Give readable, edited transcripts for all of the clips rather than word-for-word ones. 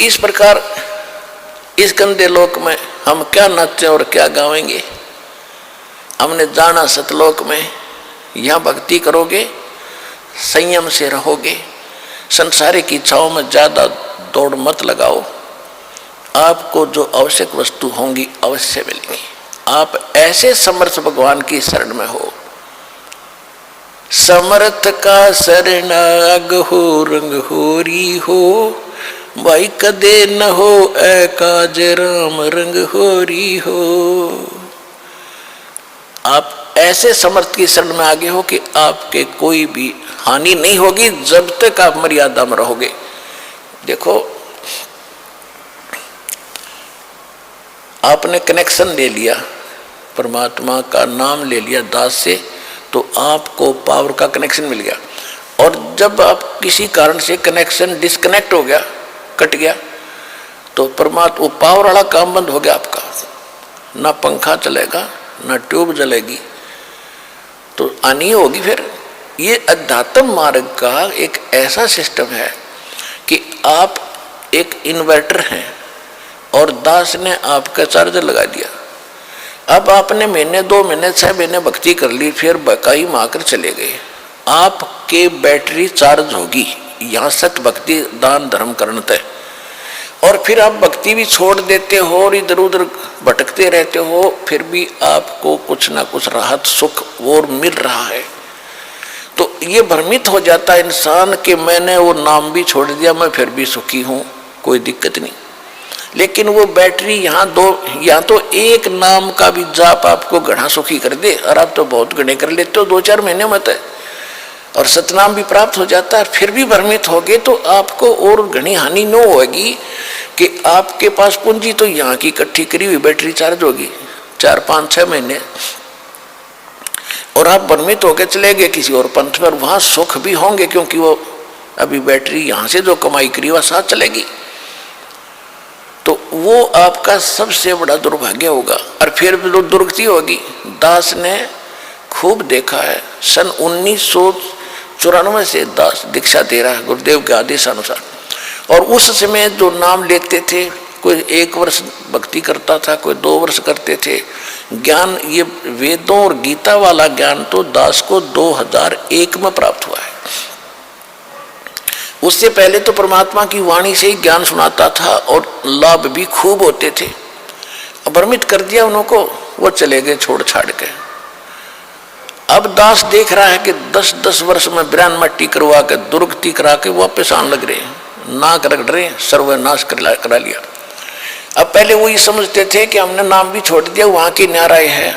इस प्रकार इस गंदे लोक में हम क्या नाचें और क्या गावेंगे। हमने जाना सतलोक में, यहाँ भक्ति करोगे, संयम से रहोगे, संसारिक इच्छाओं में ज्यादा दौड़ मत लगाओ, आपको जो आवश्यक वस्तु होंगी अवश्य मिलेंगी। आप ऐसे समर्थ भगवान की शरण में हो। समर्थ का शरणाग हो रंग होरी हो, भाई कदे न हो ऐ काज राम रंग होरी हो। आप ऐसे समर्थ की शरण में आगे हो कि आपके कोई भी हानि नहीं होगी जब तक आप मर्यादा में रहोगे। देखो, आपने कनेक्शन ले लिया, परमात्मा का नाम ले लिया दास से, तो आपको पावर का कनेक्शन मिल गया। और जब आप किसी कारण से कनेक्शन डिस्कनेक्ट हो गया, कट गया, तो परमात्मा वो पावर वाला काम बंद हो गया आपका। ना पंखा चलेगा, ना ट्यूब जलेगी, तो हानि होगी। फिर ये अध्यात्म मार्ग का एक ऐसा सिस्टम है कि आप एक इन्वर्टर हैं और दास ने आपका चार्जर लगा दिया। अब आपने महीने 2 महीने 6 महीने भक्ति कर ली, फिर बकाई मारकर चले गए, आपके बैटरी चार्ज होगी। यहाँ सत भक्ति दान धर्म करना तय। और फिर आप भक्ति भी छोड़ देते हो और इधर उधर भटकते रहते हो, फिर भी आपको कुछ ना कुछ राहत सुख और मिल रहा है। तो ये भ्रमित हो जाता है इंसान कि मैंने वो नाम भी छोड़ दिया, मैं फिर भी सुखी हूँ, कोई दिक्कत नहीं। लेकिन वो बैटरी यहाँ तो एक नाम का भी जाप आपको घना सुखी कर दे, और आप तो बहुत घने कर लेते हो 2-4 महीने में तय, और सतनाम भी प्राप्त हो जाता है, फिर भी भ्रमित होगे तो आपको और घनी हानि न होगी कि आपके पास पूंजी तो यहाँ की इकट्ठी करी हुई बैटरी चार्ज होगी 4-5-6 महीने, और आप भ्रमित होकर चले गए किसी और पंथ पर, वहाँ सुख भी होंगे क्योंकि वो अभी बैटरी यहाँ से जो कमाई करी वह साथ चलेगी। तो वो आपका सबसे बड़ा दुर्भाग्य होगा। और फिर भी दुर्गति होगी। दास ने खूब देखा है, सन 1994 से दास दीक्षा दे रहा है गुरुदेव के आदेश अनुसार, और उस समय जो नाम लेते थे, कोई 1 वर्ष भक्ति करता था, कोई 2 वर्ष करते थे। ज्ञान, ये वेदों और गीता वाला ज्ञान तो दास को 2001 में प्राप्त हुआ है। उससे पहले तो परमात्मा की वाणी से ही ज्ञान सुनाता था और लाभ भी खूब होते थे। भ्रमित कर दिया उनको, वो चले गए छोड़ छाड़ के। अब दास देख रहा है कि 10-10 वर्ष में ब्रान मट्टी करवा के दुर्गति करा के वापस आने लग रहे, नाक रगड़ रहे, सर्वनाश करा लिया। अब पहले वो ये समझते थे कि हमने नाम भी छोड़ दिया, वहाँ की न्याराय है,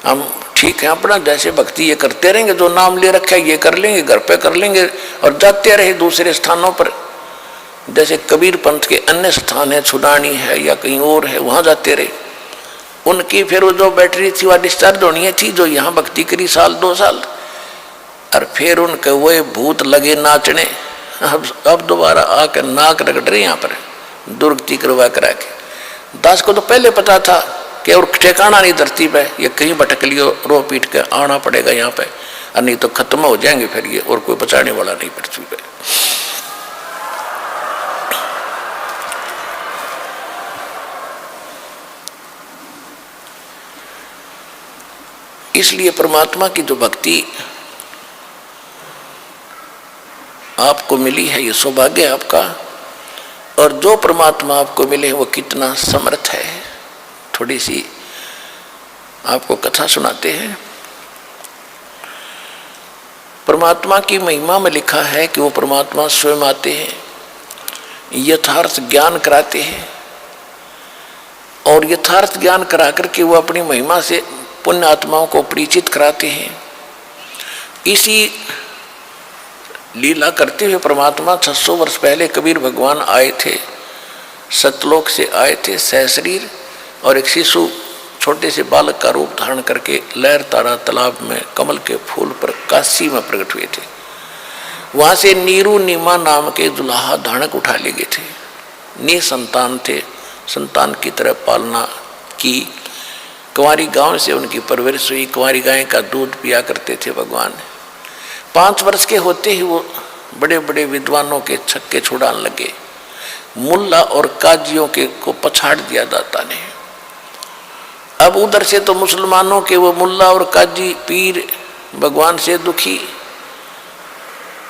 हम ठीक है अपना जैसे भक्ति ये करते रहेंगे, जो नाम ले रखा है ये कर लेंगे, घर पे कर लेंगे, और जाते रहे दूसरे स्थानों पर। जैसे कबीर पंथ के अन्य स्थान है, छुडानी है या कहीं और है, वहाँ जाते रहे। उनकी फिर वो जो बैटरी थी वह डिस्चार्ज होनी थी, जो यहाँ भक्ति करी 1-2 साल, और फिर उनके वो भूत लगे नाचने। अब दोबारा आकर नाक रगड़ रहे यहाँ पर दुर्गति करवा करा के। दास को तो पहले पता था कि और ठिकाना नहीं धरती पे, ये कहीं भटक लियो, रो पीट के आना पड़ेगा यहाँ पे, और नहीं तो खत्म हो जाएंगे फिर ये, और कोई बचाने वाला नहीं पृथ्वी पे। इसलिए परमात्मा की जो भक्ति आपको मिली है, ये सौभाग्य है आपका। और जो परमात्मा आपको मिले वो कितना समर्थ है। थोड़ी सी आपको कथा सुनाते हैं। परमात्मा की महिमा में लिखा है कि वो परमात्मा स्वयं आते हैं, यथार्थ ज्ञान कराते हैं, और यथार्थ ज्ञान करा करके वो अपनी महिमा से पुण्य आत्माओं को परिचित कराते हैं। इसी लीला करते हुए परमात्मा 600 वर्ष पहले कबीर भगवान आए थे, सतलोक से आए थे सहशरीर, और एक शिशु छोटे से बालक का रूप धारण करके लहर तारा तालाब में कमल के फूल पर काशी में प्रकट हुए थे। वहाँ से नीरू नीमा नाम के दुल्हा धानक उठा ले गए थे। निसंतान थे, संतान की तरह पालना की। कुंवारी गांव से उनकी परवरिश हुई, कुंवारी गाय का दूध पिया करते थे भगवान। 5 वर्ष के होते ही वो बड़े बड़े विद्वानों के छक्के छुड़ाने लगे। मुल्ला और काजियों के को पछाड़ दिया दाता ने। अब उधर से तो मुसलमानों के वो मुल्ला और काजी पीर भगवान से दुखी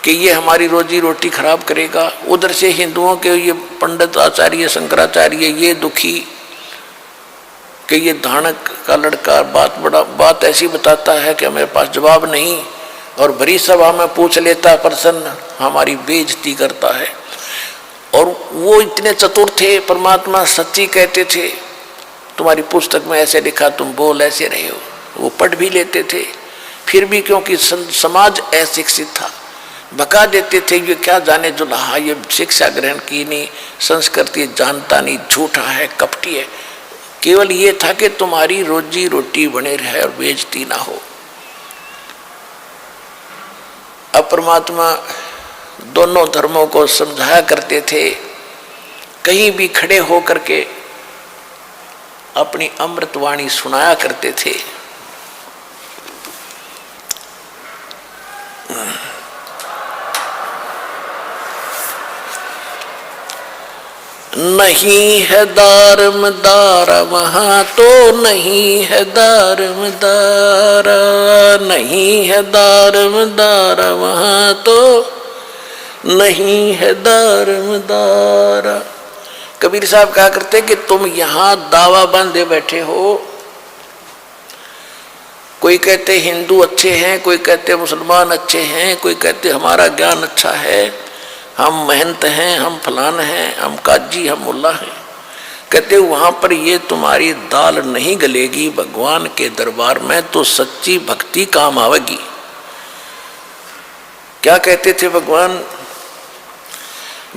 कि ये हमारी रोजी रोटी खराब करेगा, उधर से हिंदुओं के ये पंडित आचार्य शंकराचार्य ये दुखी कि ये धानक का लड़का बात ऐसी बताता है कि हमारे पास जवाब नहीं, और बड़ी सभा में पूछ लेता प्रसन्न, हमारी बेइज्जती करता है। और वो इतने चतुर थे, परमात्मा सच्ची कहते थे, तुम्हारी पुस्तक में ऐसे लिखा, तुम बोल ऐसे रहे हो। वो पढ़ भी लेते थे, फिर भी क्योंकि समाज अशिक्षित था, भगा देते थे, ये क्या जाने जुलाहा, ये शिक्षा ग्रहण की नहीं, संस्कृति जानता नहीं, झूठा है, कपटी है। केवल ये था कि तुम्हारी रोजी रोटी बने रहे और बेइज्जती ना हो। अब परमात्मा दोनों धर्मों को समझाया करते थे, कहीं भी खड़े हो करके अपनी अमृतवाणी सुनाया करते थे। नहीं है दारमदारा वहाँ तो नहीं है दारमदारा, नहीं है दारमदारा वहाँ तो नहीं है दारमदारा। कबीर साहब कहा करते कि तुम यहाँ दावा बांधे बैठे हो, कोई कहते हिंदू अच्छे हैं, कोई कहते मुसलमान अच्छे हैं, कोई कहते हमारा ज्ञान अच्छा है, हम महंत हैं, हम फलान हैं, हम काजी, हम मुल्ला हैं। कहते वहाँ पर ये तुम्हारी दाल नहीं गलेगी भगवान के दरबार में, तो सच्ची भक्ति काम आवेगी। क्या कहते थे भगवान?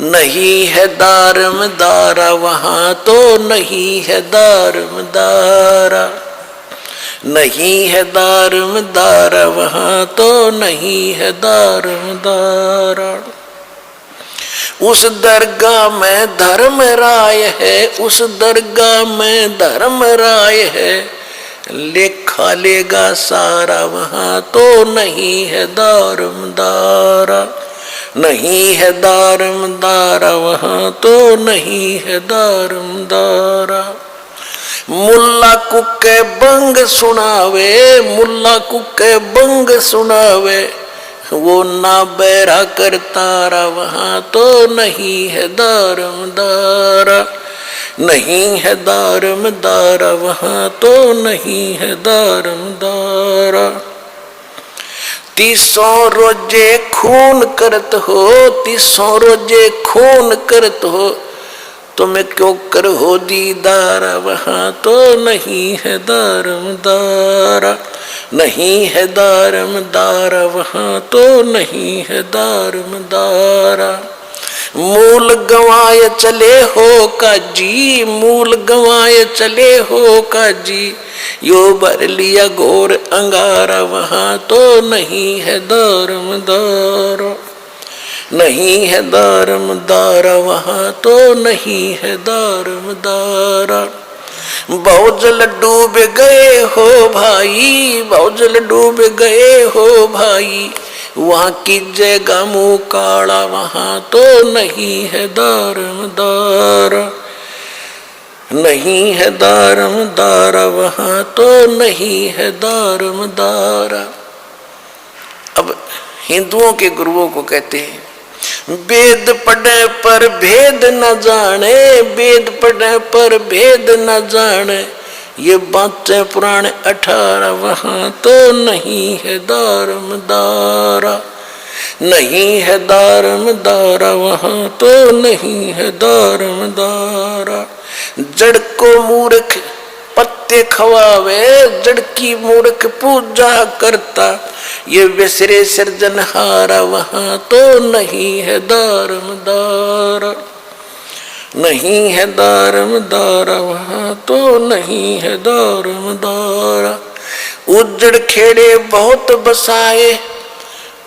नहीं है दारमदारा वहाँ तो नहीं है दारमदारा, नहीं है दारमदारा वहाँ तो नहीं है दारमदारा। उस दरगाह में धर्म राय है, उस दरगाह में धर्म राय है, लेखा लेगा सारा वहाँ तो नहीं है दारमदारा, नहीं है दारमदारा वहाँ तो नहीं है दारमदारा। मुल्ला कुके बंग सुनावे, मुल्ला कुके बंग सुनावे, वो ना बैरा करतारा वहाँ तो नहीं है दारमदारा, नहीं है दारमदारा वहाँ तो नहीं है दारमदारा। 300 रोजे खून करत हो, 300 रोजे खून करत हो, तुम्हें क्यों कर हो दीदारा वहाँ तो नहीं है दारमदारा, नहीं है दारमदारा वहाँ तो नहीं है दारमदारा। मूल गंवाए चले हो काजी, मूल गंवाए चले हो काजी, यो भर लिया घोर अंगारा वहाँ तो नहीं है दारमदारा, नहीं है दारमदारा वहाँ तो नहीं है दारमदारा। बहुत जल डूब गए हो भाई, बहुत जल डूब गए हो भाई, वहाँ की जगह मुँह काला वहाँ तो नहीं है दारमदारा, नहीं है दारमदारा वहाँ तो नहीं है दारमदारा। अब हिंदुओं के गुरुओं को कहते हैं वेद पढ़े पर भेद न जाने, वेद पढ़े पर भेद न जाने, ये बातें पुराने 18 वहाँ तो नहीं है दारमदारा, नहीं है दारमदारा वहाँ तो नहीं है दारमदारा। जड़ को मूर्ख पत्ते खवावे, जड़ की मूर्ख पूजा करता, ये विसरे सृजनहारा वहाँ तो नहीं है दारमदारा, नहीं है दारमदारा वहाँ तो नहीं है दारमदारा। उजड़ खेड़े बहुत बसाए,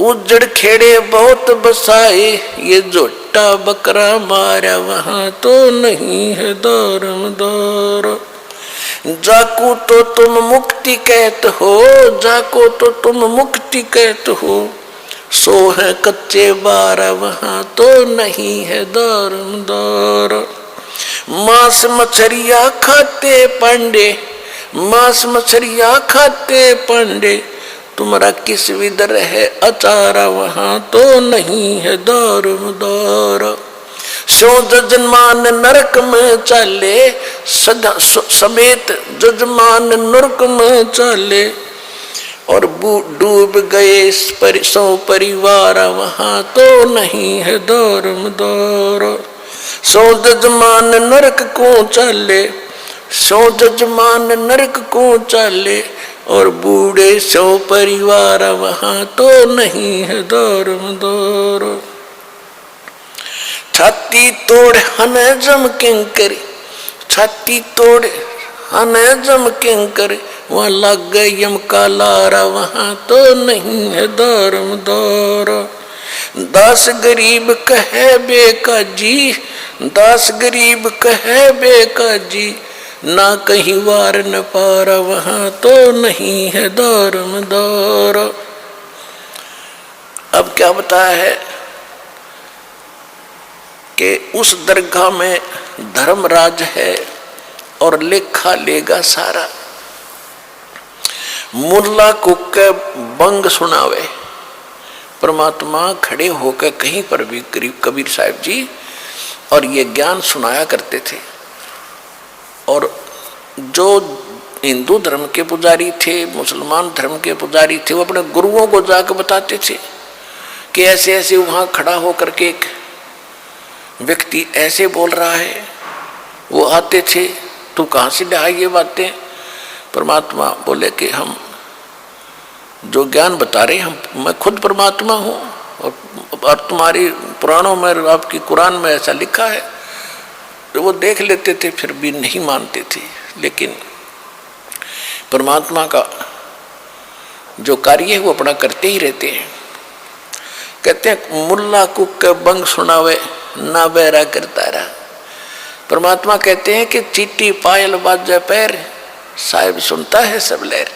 उजड़ खेड़े बहुत बसाए, ये जोटा बकरा मारा वहाँ तो नहीं है दारमदारा। जाको तो तुम मुक्ति कहते हो, जाको तो तुम मुक्ति कहते हो, सो है कच्चे बारा वहाँ तो नहीं है दारमदारा, मांस मछरिया खाते पांडे, मांस मछरिया खाते पांडे, तुम्हारा किस विदर है अचारा, वहां तो नहीं है दारमदारा। सो जजमान नरक में चाले, सदा समेत जजमान नरक में चाले, और डूब गए सौ परिवार, वहां तो नहीं है दारमदारा। सो जजमान नरक को चाले, सो जजमान नरक को चाले, और बूढ़े सौ परिवार, वहां तो नहीं है दारमदारा। छाती तोड़ हने जम किंकर, छाती तोड़ हने जम किंकर, वहां लग गए यम का लारा, वहां तो नहीं है दारमदारा। दास गरीब कहे बेकाजी, दास गरीब कहे बेकाजी, ना कहीं वार न पारा, वहां तो नहीं है दारमदारा। अब क्या बताया है कि उस दरगाह में धर्मराज है और लेखा लेगा सारा। मुल्ला को के बंग सुनावे, परमात्मा खड़े होकर कहीं पर भी कबीर साहब जी और ये ज्ञान सुनाया करते थे। और जो हिंदू धर्म के पुजारी थे, मुसलमान धर्म के पुजारी थे, वो अपने गुरुओं को जाकर बताते थे कि ऐसे ऐसे वहाँ खड़ा होकर के एक व्यक्ति ऐसे बोल रहा है। वो आते थे, तू कहाँ से लाया ये बातें? परमात्मा बोले कि हम जो ज्ञान बता रहे हम, मैं खुद परमात्मा हूँ, और तुम्हारी पुराणों में, आपकी कुरान में ऐसा लिखा है। तो वो देख लेते थे, फिर भी नहीं मानते थे। लेकिन परमात्मा का जो कार्य है वो अपना करते ही रहते हैं। कहते हैं मुल्ला कुक के बंग सुनावे, ना बैरा करता रहा। परमात्मा कहते हैं कि चीटी पायल बाजे पैर, साहिब सुनता है सब लहर।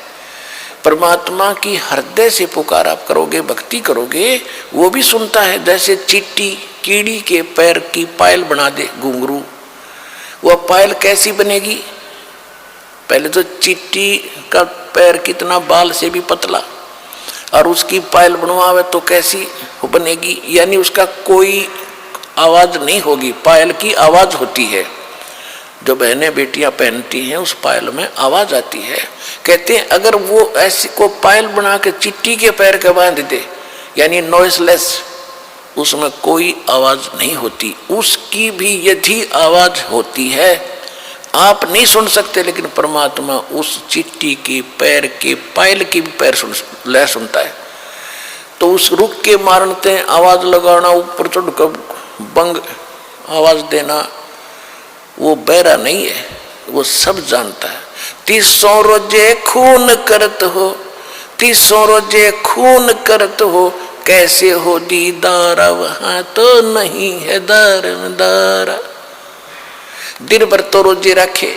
परमात्मा की हृदय से पुकार आप करोगे, भक्ति करोगे, वो भी सुनता है। जैसे चीटी कीड़ी के पैर की पायल बना दे घुंघरू, वह पायल कैसी बनेगी? पहले तो चीटी का पैर कितना बाल से भी पतला, और उसकी पायल बनवावे तो कैसी बनेगी? यानी उसका कोई आवाज नहीं होगी, पायल की आवाज होती है। जो बहनें बेटियां पहनती हैं उस पायल में आवाज आती है। कहते हैं अगर वो ऐसी को पायल बना के चिट्टी के पैर के बांध दे, यानी नॉइसलेस, उसमें कोई आवाज नहीं होती। उसकी भी यदि आवाज होती है आप नहीं सुन सकते, लेकिन परमात्मा उस चिट्टी के पैर के पायल की भी पैर लय सुनता है। तो उस रुक के मारते आवाज लगाना, ऊपर चढ़ कर बंग आवाज देना, वो बैरा नहीं है, वो सब जानता है। 300 रोजे खून करत हो, 300 रोजे खून करत हो, कैसे हो दीदारा, वहां तो नहीं है दारमदारा। दिन भर तो रोजे रखे,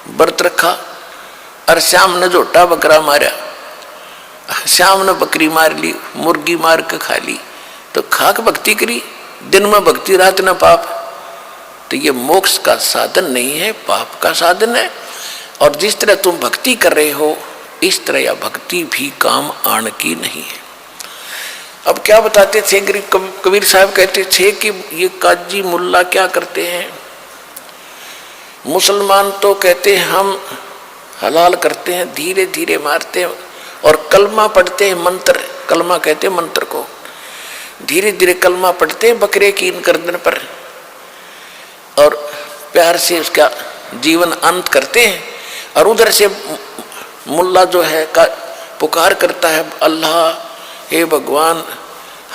व्रत रखा, और शाम ने झोटा बकरा मारा, शाम ने बकरी मार ली, मुर्गी मार के खा ली, तो खाक भक्ति करी। दिन में भक्ति, रात न पाप। तो ये मोक्ष का साधन नहीं है, पाप का साधन है। और जिस तरह तुम भक्ति कर रहे हो, इस तरह यह भक्ति भी काम आने की नहीं है। अब क्या बताते थे कबीर साहब? कहते थे कि ये काजी मुल्ला क्या करते हैं, मुसलमान तो कहते हैं हम हलाल करते हैं, धीरे धीरे मारते हैं, और कलमा पढ़ते हैं, मंत्र, कलमा कहते हैं मंत्र को, धीरे धीरे कलमा पढ़ते हैं बकरे की इन गर्दन पर, और प्यार से उसका जीवन अंत करते हैं। और उधर से मुल्ला जो है का पुकार करता है, अल्लाह, हे भगवान,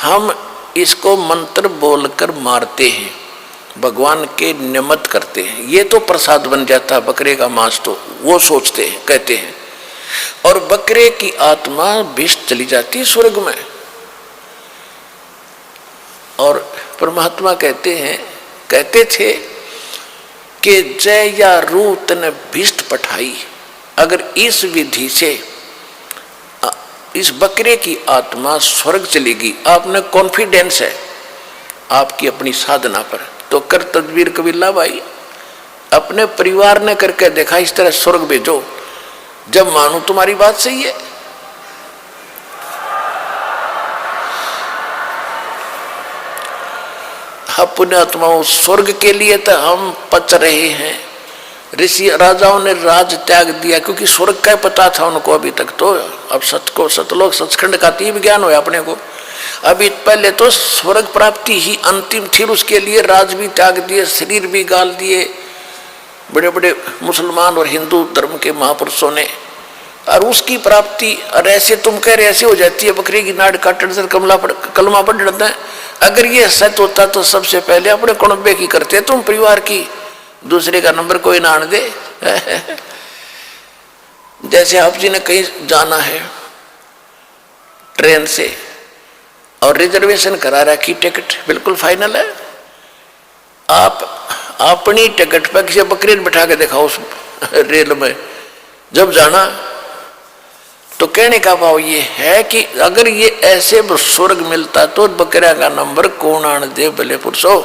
हम इसको मंत्र बोलकर मारते हैं, भगवान के निमित्त करते हैं, ये तो प्रसाद बन जाता है बकरे का मांस। तो वो सोचते हैं, कहते हैं, और बकरे की आत्मा विष चली जाती है स्वर्ग में। और परमात्मा कहते हैं, कहते थे कि जय या रूत ने भिष्ट पठाई, अगर इस विधि से इस बकरे की आत्मा स्वर्ग चलेगी, आपने कॉन्फिडेंस है आपकी अपनी साधना पर, तो कर तदबीर कबीला भाई, अपने परिवार ने करके देखा इस तरह स्वर्ग भेजो, जब मानो तुम्हारी बात सही है। पुण्य आत्माओं, स्वर्ग के लिए तो हम पच रहे हैं। ऋषि राजाओं ने राज त्याग दिया क्योंकि स्वर्ग का पता था उनको अभी तक। तो अब सतलोक सचखंड का तीव्र ज्ञान हुआ अपने को। अभी पहले तो स्वर्ग प्राप्ति ही अंतिम थी, उसके लिए राज भी त्याग दिए, शरीर भी गाल दिए बड़े बड़े मुसलमान और हिंदू धर्म के महापुरुषों ने। और उसकी प्राप्ति, और ऐसे तुम कह रहे ऐसे हो जाती है, बकरी की नाड़ काटने से कलमा पढ़ जाता है। अगर ये सत्य होता तो सबसे पहले अपने कुणबे की करते तुम, परिवार की, दूसरे का नंबर कोई ना आने दे। जैसे आप जी ने कहीं जाना है ट्रेन से और रिजर्वेशन करा रखी, टिकट बिल्कुल फाइनल है, आप अपनी टिकट पर किसी बकरी बिठा के दिखाओ उस रेल में, जब जाना तो कहने का भाव ये है कि अगर ये ऐसे स्वर्ग मिलता तो बकरिया का नंबर कौन आने दे भले पुरुषो,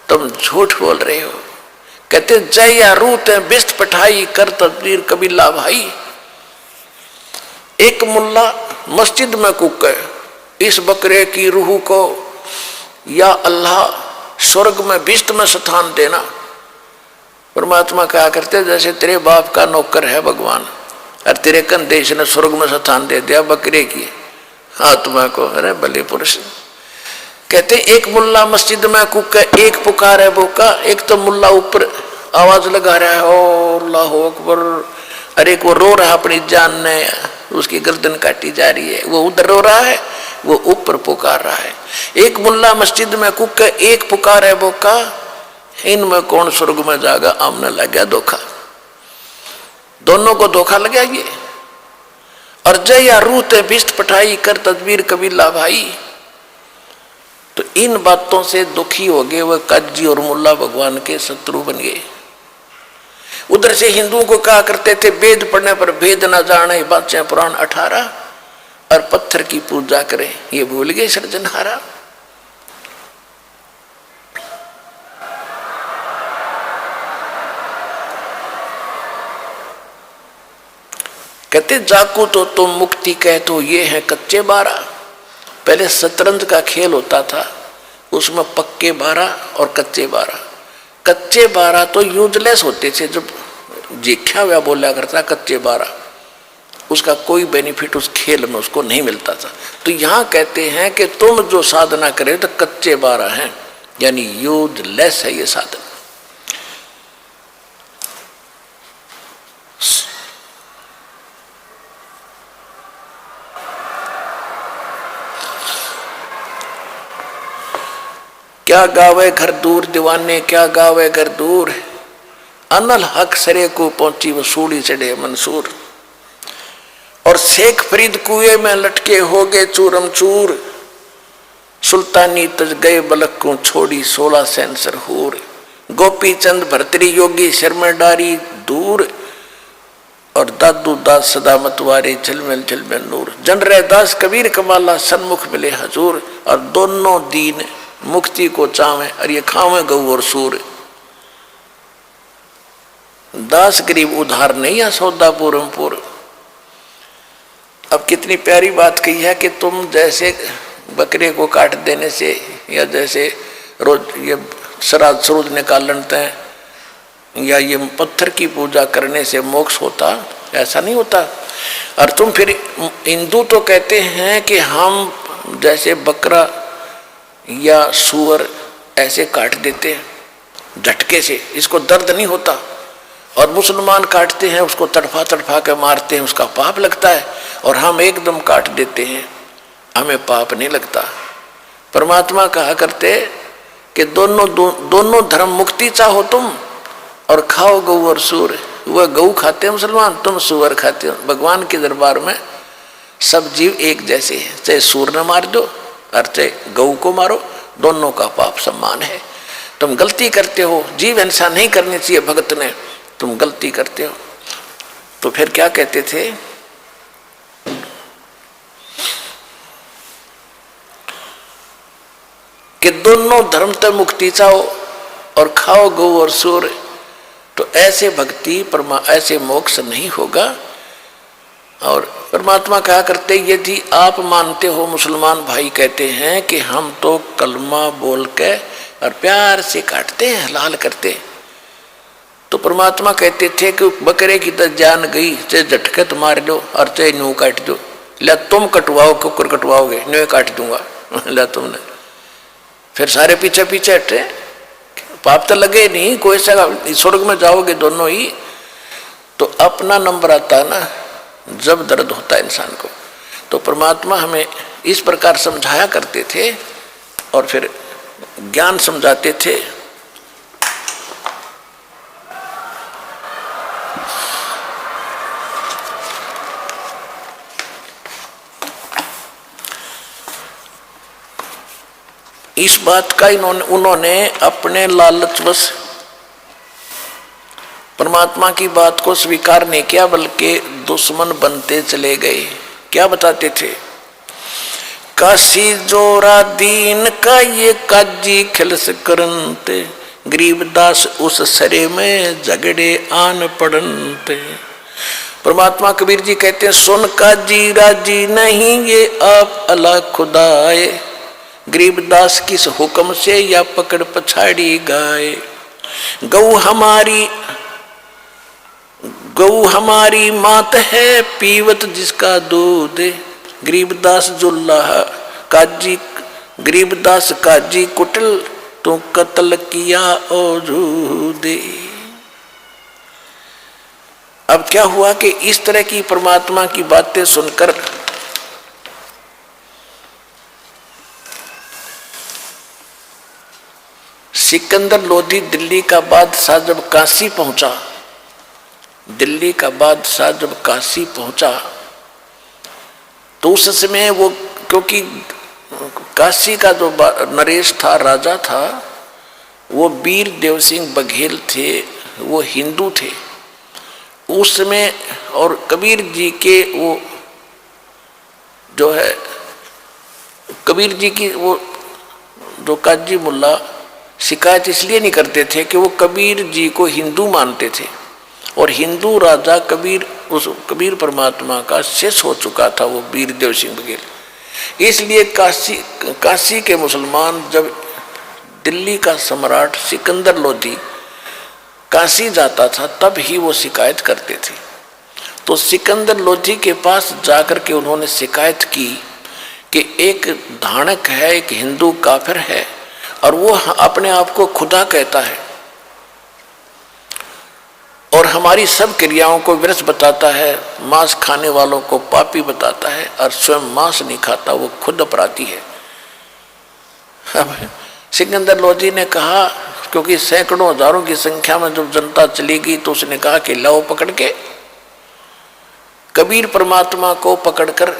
तुम झूठ बोल रहे हो। कहते जय या रूत है बिस्त पठाई कर तदबीर कबीला भाई। एक मुल्ला मस्जिद में कुक है, इस बकरे की रूह को या अल्लाह स्वर्ग में बिस्त में स्थान देना। परमात्मा कहा करते जैसे तेरे बाप का नौकर है भगवान और तेरे कंधे ने स्वर्ग में स्थान दे दिया बकरे की आत्मा को। अरे भले पुरुष। कहते एक मुल्ला मस्जिद में कुक है, एक पुकार है बोका। एक तो मुल्ला ऊपर आवाज लगा रहा है ओ अल्लाह अकबर, अरे एक वो रो रहा अपनी जान ने, उसकी गर्दन काटी जा रही है, वो उधर रो रहा है, वो ऊपर पुकार रहा है। एक मुल्ला मस्जिद में कुक है, एक पुकार है बोका, इनमें कौन स्वर्ग में जाएगा? आमने लग गया धोखा, दोनों को धोखा लगा ये। और जय या रूत है बिस्त पठाई कर तदबीर कबीला भाई। तो इन बातों से दुखी हो गए वह काजी और मुल्ला भगवान के शत्रु बन गए। उधर से हिंदुओं को कहा करते थे वेद पढ़ने पर भेद न जाने, बादशाह पुराण 18, और पत्थर की पूजा करें, ये भूल गए सृजनहारा। कहते जाको तो तुम मुक्ति कह तो ये है कच्चे 12। पहले शतरंज का खेल होता था, उसमें पक्के 12 और कच्चे 12। कच्चे 12 तो यूजलेस होते थे, जब जीख्या हुआ बोला करता कच्चे 12, उसका कोई बेनिफिट उस खेल में उसको नहीं मिलता था। तो यहाँ कहते हैं कि तुम जो साधना करे तो कच्चे 12 हैं, यानी यूजलेस है ये साधना। क्या गावे घर दूर दीवाने, क्या गावे घर दूर, अनल हक सरे को पहुंची वसूली चढ़े मंसूर। और शेख फरीद कुएं में लटके हो गए चूरम चूर, सुल्तानी तज गए बलक को छोड़ी 16 सेंसर हूर। गोपी चंद भरतरी योगी शर्मा डारी दूर, और दादू दास सदा मतवारे झलमिल झलमिल नूर। जन रे दास कबीर कमाला सन्मुख मिले हजूर, और दोनों दीन मुक्ति को चावे और ये खावे गऊ और सूर। दास गरीब उधार नहीं है सौदा पूरमपुर। अब कितनी प्यारी बात कही है कि तुम जैसे बकरे को काट देने से या जैसे रोज ये श्राद्ध सूरज निकाल लेते हैं या ये पत्थर की पूजा करने से मोक्ष होता, ऐसा नहीं होता। और तुम फिर हिंदू तो कहते हैं कि हम जैसे बकरा या सूअर ऐसे काट देते हैं झटके से, इसको दर्द नहीं होता। और मुसलमान काटते हैं उसको तड़फा तड़फा के मारते हैं, उसका पाप लगता है। और हम एकदम काट देते हैं, हमें पाप नहीं लगता। परमात्मा कहा करते कि दोनों धर्म मुक्ति चाहो तुम और खाओ गऊ और सूर। वह गऊ खाते हैं मुसलमान, तुम सूअर खाते हो। भगवान के दरबार में सब जीव एक जैसे हैं, चाहे सूर न मार दो और चाहे गऊ को मारो, दोनों का पाप समान है। तुम गलती करते हो, जीव हिंसा नहीं करनी चाहिए भगत ने, तुम गलती करते हो। तो फिर क्या कहते थे कि दोनों धर्म तक मुक्ति चाहो और खाओ गऊ और सूर। तो ऐसे भक्ति ऐसे मोक्ष नहीं होगा। और परमात्मा कहा करते, यदि आप मानते हो, मुसलमान भाई कहते हैं कि हम तो कलमा बोल के और प्यार से काटते हैं, हलाल करते, तो परमात्मा कहते थे कि बकरे की तो जान गई, चाहे झटके तो मार लो और चाहे न्यू काट दो, ला तुम कटवाओ, कुकर कटवाओगे, न्यू काट दूंगा ला तुमने। फिर सारे पीछे पीछे हटे, पाप तो लगे नहीं, कोई सा स्वर्ग में जाओगे दोनों ही। तो अपना नंबर आता है ना जब दर्द होता है इंसान को। तो परमात्मा हमें इस प्रकार समझाया करते थे और फिर ज्ञान समझाते थे। इस बात का उन्होंने अपने लालचवश परमात्मा की बात को स्वीकार नहीं किया, बल्कि दुश्मन बनते चले गए। क्या बताते थे? काशी जोरा दीन का ये काजी खिलस करनते, गरीबदास उस सरे में झगड़े आन पड़नते। परमात्मा कबीर जी कहते हैं, सुन काजी राजी नहीं ये आप अल्लाह खुदाए, गरीबदास किस हुक्म से या पकड़ पछाड़ी गाए। गऊ हमारी मात है पीवत जिसका दूध, गरीबदास जुल्लाह काजी, गरीबदास काजी कुटिल तो कत्ल किया औजूदे। अब क्या हुआ कि इस तरह की परमात्मा की बातें सुनकर सिकंदर लोधी दिल्ली का बादशाह जब काशी पहुंचा, दिल्ली का बादशाह जब काशी पहुंचा तो उस समय वो, क्योंकि काशी का जो नरेश था, राजा था, वो वीर देव सिंह बघेल थे, वो हिंदू थे उस समय। और कबीर जी के वो जो है, कबीर जी की वो जो काजी मुल्ला शिकायत इसलिए नहीं करते थे कि वो कबीर जी को हिंदू मानते थे, और हिंदू राजा कबीर, उस कबीर परमात्मा का शेष हो चुका था वो वीर देव सिंह बघेल। इसलिए काशी के मुसलमान जब दिल्ली का सम्राट सिकंदर लोधी काशी जाता था तब ही वो शिकायत करते थे। तो सिकंदर लोधी के पास जाकर के उन्होंने शिकायत की कि एक धानक है, एक हिंदू काफिर है, और वो अपने आप को खुदा कहता है और हमारी सब क्रियाओं को व्यर्थ बताता है, मांस खाने वालों को पापी बताता है, और स्वयं मांस नहीं खाता, वो खुद अपराधी है। अब सिकंदर लोधी ने कहा, क्योंकि सैकड़ों हजारों की संख्या में जब जनता चली गई तो उसने कहा कि लाओ पकड़ के कबीर परमात्मा को पकड़कर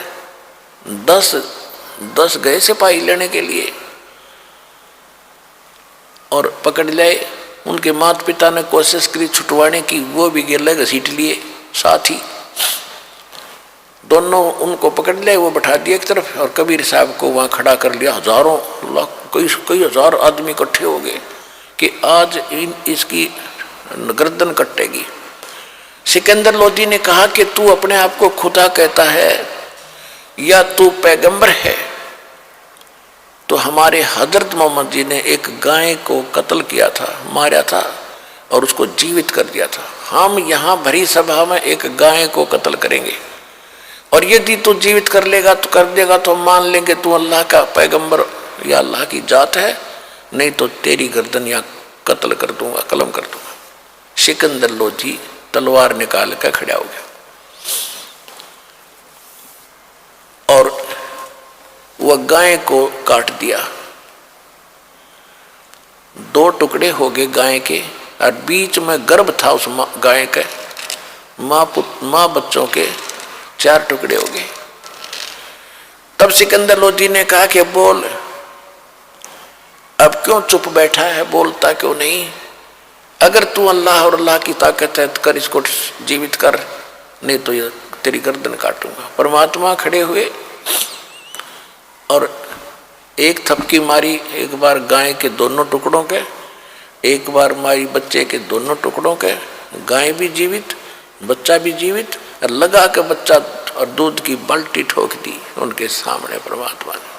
10 गए सिपाही लेने के लिए, और पकड़ लाए। उनके माता पिता ने कोशिश करी छुटवाने की, वो भी गिर घसीट लिए साथ ही, दोनों उनको पकड़ लिए, वो बैठा दिए एक तरफ और कबीर साहब को वहां खड़ा कर लिया। हजारों कई हजार आदमी इकट्ठे हो गए कि आज इसकी गर्दन कटेगी। सिकंदर लोधी ने कहा कि तू अपने आप को खुदा कहता है या तू पैगंबर है? तो हमारे हजरत मोहम्मद जी ने एक गाय को कत्ल किया था, मारा था और उसको जीवित कर दिया था। हम यहाँ भरी सभा में एक गाय को कत्ल करेंगे, और यदि तू जीवित कर लेगा तो कर देगा तो मान लेंगे तू अल्लाह का पैगंबर या अल्लाह की जात है, नहीं तो तेरी गर्दन या कत्ल कर दूंगा, कलम कर दूंगा। सिकंदर लोधी तलवार निकाल कर खड़ा हो गया और वह गाय को काट दिया। 2 टुकड़े हो गए गाय के, और बीच में गर्भ था उस गाय के, माँ बच्चों के 4 टुकड़े हो गए। तब सिकंदर लोधी ने कहा कि बोल, अब क्यों चुप बैठा है, बोलता क्यों नहीं? अगर तू अल्लाह और अल्लाह की ताकत है तो कर, इसको जीवित कर, नहीं तो ये तेरी गर्दन काटूंगा। परमात्मा खड़े हुए और एक थपकी मारी एक बार गाय के दोनों टुकड़ों के, एक बार मारी बच्चे के दोनों टुकड़ों के, गाय भी जीवित बच्चा भी जीवित, और लगा के बच्चा और दूध की बाल्टी ठोक दी उनके सामने परमात्मा ने।